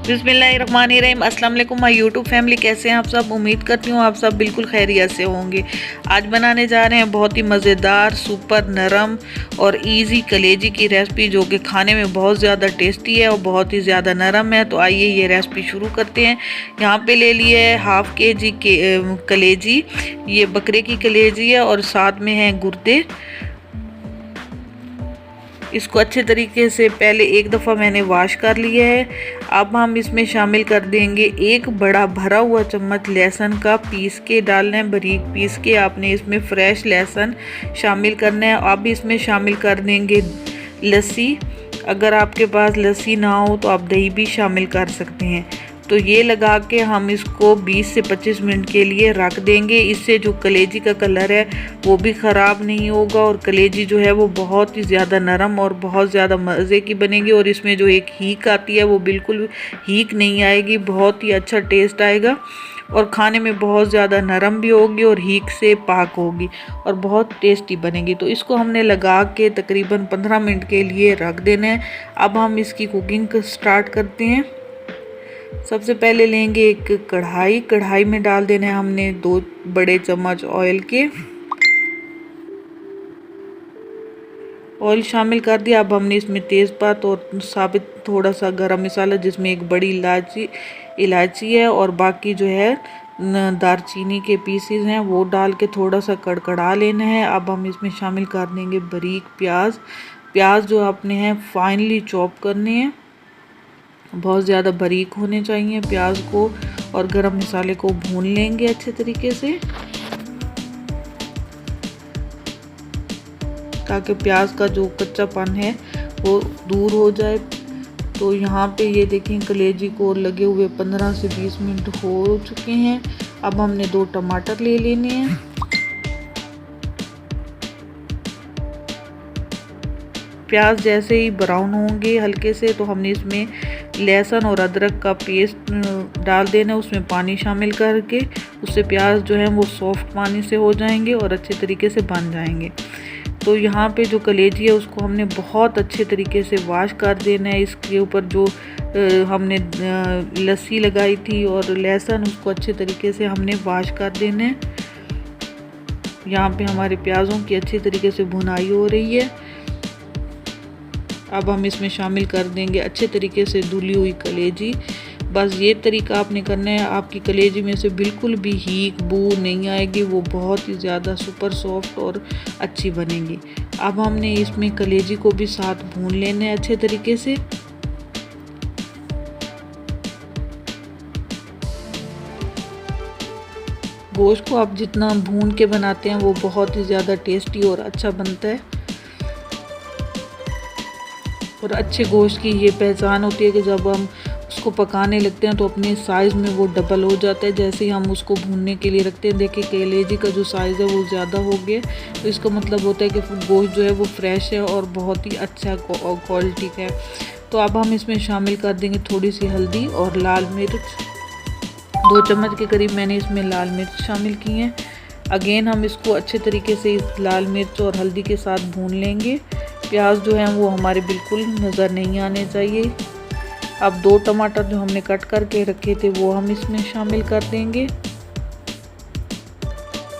बिस्मिल्लाहिर्रहमानिर्रहीम। अस्सलाम वालेकुम माय यूट्यूब फैमिली, कैसे हैं आप सब। उम्मीद करती हूँ आप सब बिल्कुल खैरियत से होंगे। आज बनाने जा रहे हैं बहुत ही मज़ेदार, सुपर नरम और इजी कलेजी की रेसिपी, जो कि खाने में बहुत ज़्यादा टेस्टी है और बहुत ही ज़्यादा नरम है। तो आइए ये रेसिपी शुरू करते हैं। यहाँ पे ले लिए है हाफ के जी के कलेजी। ये बकरे की कलेजी है और साथ में है गुर्दे। इसको अच्छे तरीके से पहले एक दफ़ा मैंने वॉश कर लिया है। अब हम इसमें शामिल कर देंगे एक बड़ा भरा हुआ चम्मच लहसुन का पीस के डालना है, बारीक पीस के। आपने इसमें फ्रेश लहसुन शामिल करना है। अब इसमें शामिल कर देंगे लस्सी। अगर आपके पास लस्सी ना हो तो आप दही भी शामिल कर सकते हैं। तो ये लगा के हम इसको 20 से 25 मिनट के लिए रख देंगे। इससे जो कलेजी का कलर है वो भी ख़राब नहीं होगा और कलेजी जो है वो बहुत ही ज़्यादा नरम और बहुत ज़्यादा मज़े की बनेगी। और इसमें जो एक हीक आती है वो बिल्कुल हीक नहीं आएगी, बहुत ही अच्छा टेस्ट आएगा और खाने में बहुत ज़्यादा नरम भी होगी और हीक से पाक होगी और बहुत टेस्टी बनेगी। तो इसको हमने लगा के तकरीबन 15 मिनट के लिए रख देना है। अब हम इसकी कुकिंग स्टार्ट करते हैं। सबसे पहले लेंगे एक कढ़ाई में डाल देना है हमने 2 बड़े चम्मच ऑयल के। ऑयल शामिल कर दिया। अब हमने इसमें तेज़पात और साबित थोड़ा सा गरम मसाला, जिसमें एक बड़ी इलायची है और बाकी जो है दारचीनी के पीसेस हैं वो डाल के थोड़ा सा कड़कड़ा लेना है। अब हम इसमें शामिल कर देंगे बारीक प्याज जो आपने हैं फाइनली चॉप करने हैं, बहुत ज़्यादा बारीक होने चाहिए प्याज को। और गरम मसाले को भून लेंगे अच्छे तरीके से ताकि प्याज का जो कच्चापन है वो दूर हो जाए। तो यहाँ पे ये देखें कलेजी को लगे हुए 15 से 20 मिनट हो चुके हैं। अब हमने 2 टमाटर ले लेने हैं। प्याज जैसे ही ब्राउन होंगे हल्के से तो हमने इसमें लहसुन और अदरक का पेस्ट डाल देना, उसमें पानी शामिल करके। उससे प्याज जो है वो सॉफ्ट पानी से हो जाएंगे और अच्छे तरीके से बन जाएंगे। तो यहाँ पे जो कलेजी है उसको हमने बहुत अच्छे तरीके से वॉश कर देना है। इसके ऊपर जो हमने लस्सी लगाई थी और लहसुन, उसको अच्छे तरीके से हमने वॉश कर देना है। यहाँ पे हमारे प्याज़ों की अच्छी तरीके से भुनाई हो रही है। अब हम इसमें शामिल कर देंगे अच्छे तरीके से धुली हुई कलेजी। बस ये तरीका आपने करना है, आपकी कलेजी में से बिल्कुल भी हीक बू नहीं आएगी, वो बहुत ही ज़्यादा सुपर सॉफ्ट और अच्छी बनेगी। अब हमने इसमें कलेजी को भी साथ भून लेना है अच्छे तरीके से। गोश्त को आप जितना भून के बनाते हैं वो बहुत ही ज़्यादा टेस्टी और अच्छा बनता है। और अच्छे गोश्त की ये पहचान होती है कि जब हम उसको पकाने लगते हैं तो अपने साइज़ में वो डबल हो जाता है जैसे ही हम उसको भूनने के लिए रखते हैं। देखिए कलेजी का जो साइज़ है वो ज़्यादा हो गया, तो इसका मतलब होता है कि गोश्त जो है वो फ्रेश है और बहुत ही अच्छा क्वालिटी का है। तो अब हम इसमें शामिल कर देंगे थोड़ी सी हल्दी और लाल मिर्च। 2 चम्मच के करीब मैंने इसमें लाल मिर्च शामिल की हैं। अगेन हम इसको अच्छे तरीके से इस लाल मिर्च और हल्दी के साथ भून लेंगे। प्याज जो हैं वो हमारे बिल्कुल नज़र नहीं आने चाहिए। अब 2 टमाटर जो हमने कट करके रखे थे वो हम इसमें शामिल कर देंगे।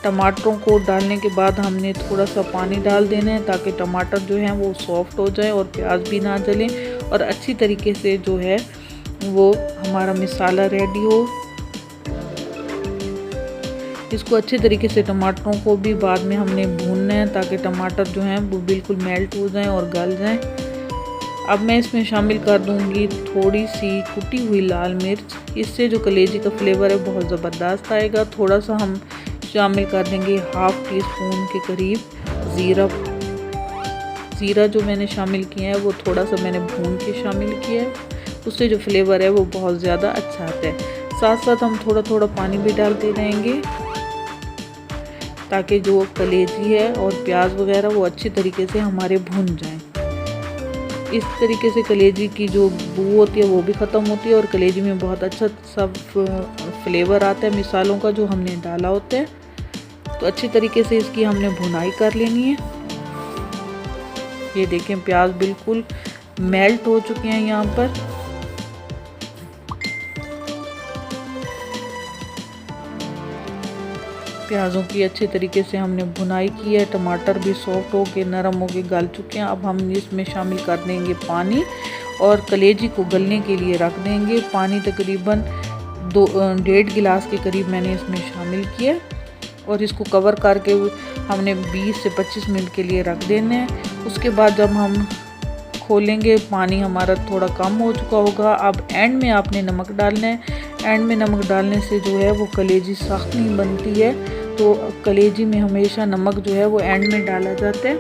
टमाटरों को डालने के बाद हमने थोड़ा सा पानी डाल देना है ताकि टमाटर जो हैं वो सॉफ्ट हो जाए और प्याज भी ना जले और अच्छी तरीके से जो है वो हमारा मसाला रेडी हो। इसको अच्छे तरीके से टमाटरों को भी बाद में हमने भूनना है ताकि टमाटर जो हैं वो बिल्कुल मेल्ट हो जाएं और गल जाएं। अब मैं इसमें शामिल कर दूंगी थोड़ी सी कुटी हुई लाल मिर्च। इससे जो कलेजी का फ्लेवर है बहुत ज़बरदस्त आएगा। थोड़ा सा हम शामिल कर देंगे हाफ टी स्पून के करीब ज़ीरा जो मैंने शामिल किया है वो थोड़ा सा मैंने भून के शामिल किया है, उससे जो फ्लेवर है वो बहुत ज़्यादा अच्छा आता है। साथ साथ हम थोड़ा थोड़ा पानी भी डालते रहेंगे ताकि जो कलेजी है और प्याज वगैरह वो अच्छी तरीके से हमारे भुन जाएं। इस तरीके से कलेजी की जो बू होती है वो भी ख़त्म होती है और कलेजी में बहुत अच्छा सब फ्लेवर आता है मिसालों का जो हमने डाला होता है। तो अच्छी तरीके से इसकी हमने भुनाई कर लेनी है। ये देखें प्याज बिल्कुल मेल्ट हो चुके हैं यहाँ पर। प्याज़ों की अच्छे तरीके से हमने भुनाई की है। टमाटर भी सॉफ्ट हो के नरम हो के गल चुके हैं। अब हम इसमें शामिल कर देंगे पानी और कलेजी को गलने के लिए रख देंगे। पानी तकरीबन 1.5 गिलास के करीब मैंने इसमें शामिल किया और इसको कवर करके हमने 20 से 25 मिनट के लिए रख देना है। उसके बाद जब हम खोलेंगे पानी हमारा थोड़ा कम हो चुका होगा। अब एंड में आपने नमक डालना है। एंड में नमक डालने से जो है वो कलेजी सख्त नहीं बनती है, तो कलेजी में हमेशा नमक जो है वो एंड में डाला जाता है,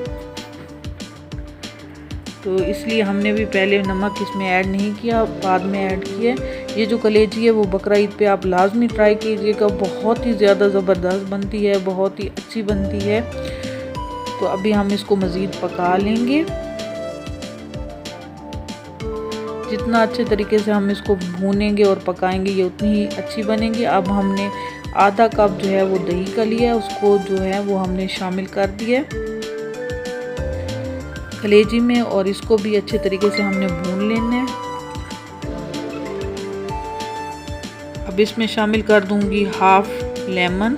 तो इसलिए हमने भी पहले नमक इसमें ऐड नहीं किया, बाद में ऐड किया। ये जो कलेजी है वो बकरा ईद पे आप लाजमी ट्राई कीजिएगा, बहुत ही ज़्यादा ज़बरदस्त बनती है, बहुत ही अच्छी बनती है। तो अभी हम इसको मज़ीद पका लेंगे। जितना अच्छे तरीके से हम इसको भूनेंगे और पकाएंगे ये उतनी ही अच्छी बनेगी। अब हमने आधा कप जो है वो दही का लिया, उसको जो है वो हमने शामिल कर दिया कलेजी में और इसको भी अच्छे तरीके से हमने भून लेना है। अब इसमें शामिल कर दूंगी हाफ लेमन।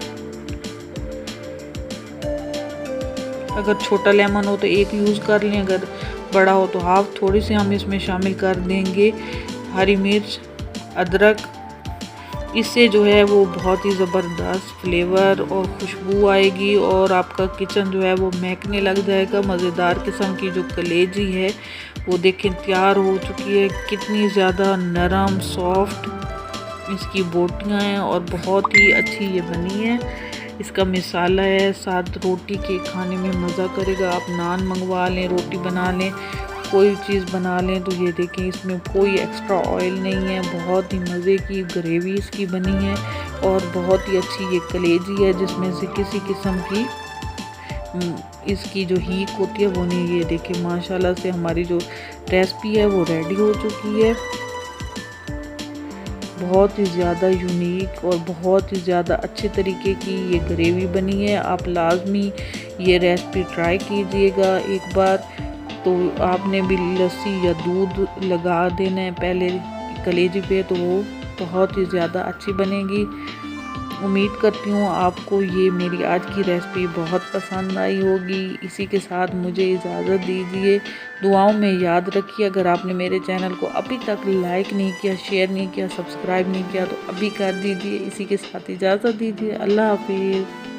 अगर छोटा लेमन हो तो एक यूज़ कर लें, अगर बड़ा हो तो हाफ। थोड़ी सी हम इसमें शामिल कर देंगे हरी मिर्च, अदरक। इससे जो है वो बहुत ही ज़बरदस्त फ्लेवर और खुशबू आएगी और आपका किचन जो है वो महकने लग जाएगा। मज़ेदार किस्म की जो कलेजी है वो देखें तैयार हो चुकी है, कितनी ज़्यादा नरम सॉफ्ट इसकी बोटियाँ हैं और बहुत ही अच्छी ये बनी है। इसका मिसाला है, साथ रोटी के खाने में मज़ा करेगा। आप नान मंगवा लें, रोटी बना लें, कोई चीज़ बना लें, तो ये देखें इसमें कोई एक्स्ट्रा ऑयल नहीं है। बहुत ही मज़े की ग्रेवी इसकी बनी है और बहुत ही अच्छी ये कलेजी है जिसमें से किसी किस्म की इसकी जो हीक होती है वो नहीं। ये देखें माशाल्लाह से हमारी जो रेसिपी है वो रेडी हो चुकी है। बहुत ही ज़्यादा यूनिक और बहुत ही ज़्यादा अच्छे तरीके की ये ग्रेवी बनी है। आप लाजमी ये रेसिपी ट्राई कीजिएगा एक बार। तो आपने भी लस्सी या दूध लगा देना है पहले कलेजी पे, तो वो बहुत ही ज़्यादा अच्छी बनेगी। उम्मीद करती हूँ आपको ये मेरी आज की रेसिपी बहुत पसंद आई होगी। इसी के साथ मुझे इजाज़त दीजिए। दुआओं में याद रखिए। अगर आपने मेरे चैनल को अभी तक लाइक नहीं किया, शेयर नहीं किया, सब्सक्राइब नहीं किया तो अभी कर दीजिए। इसी के साथ इजाज़त दीजिए। अल्लाह हाफिज़।